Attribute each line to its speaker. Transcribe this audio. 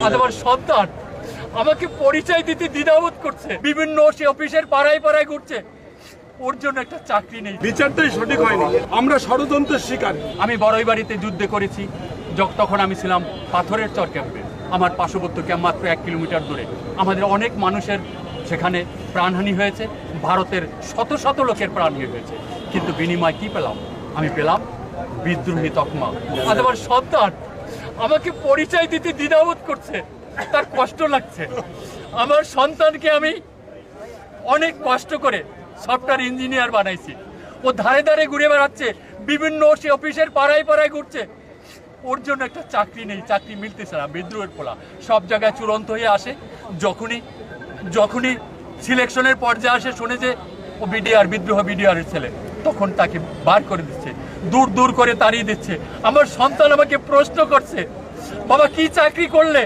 Speaker 1: আমার সন্তান আমাকে পরিচয় দিতে দ্বিধাবোধ করছে, বিভিন্ন অফিসের পাড়ায় পাড়ায় ঘুরছে, ওর জন্য একটা চাকরি নেই।
Speaker 2: বিচারটাই সঠিক হয়নি, আমরা ষড়যন্ত্রের শিকার।
Speaker 1: আমি বড়ই বাড়িতে যুদ্ধে করেছি, তখন আমি ছিলাম পাথরের চর ক্যাম্পে। আমার পার্শ্ববর্তী ক্যাম্প মাত্র 1 কিলোমিটার দূরে। আমাদের অনেক মানুষের সেখানে প্রাণহানি হয়েছে, ভারতের শত শত লোকের প্রাণহানি হয়েছে, কিন্তু বিনিময় কি পেলাম? আমি পেলাম বিদ্রোহী তকমা। আজ আমার সন্তান আমাকে পরিচয় দিতে দ্বিধাবোধ করছে, তার কষ্ট লাগছে। আমার সন্তানকে আমি অনেক কষ্ট করে সফটওয়্যার ইঞ্জিনিয়ার বানাইছি, ও ধারে ধারে ঘুরে বেড়াচ্ছে, বিভিন্ন অফিসের পাড়ায় পাড়ায় ঘুরছে, ওর জন্য একটা চাকরি নেই, চাকরি মিলতেছে না। বিদ্রোহের পোলা সব জায়গায় চূড়ান্ত হয়ে আসে, যখনই সিলেকশনের পর্যায়ে আসে, শুনে যে ও বিদ্রোহ বিডিআরের ছেলে, তখন তাকে বার করে দিচ্ছে, দূর করে তাড়িয়ে দিচ্ছে। আমার সন্তান আমাকে প্রশ্ন করছে, বাবা কি চাকরি করলে?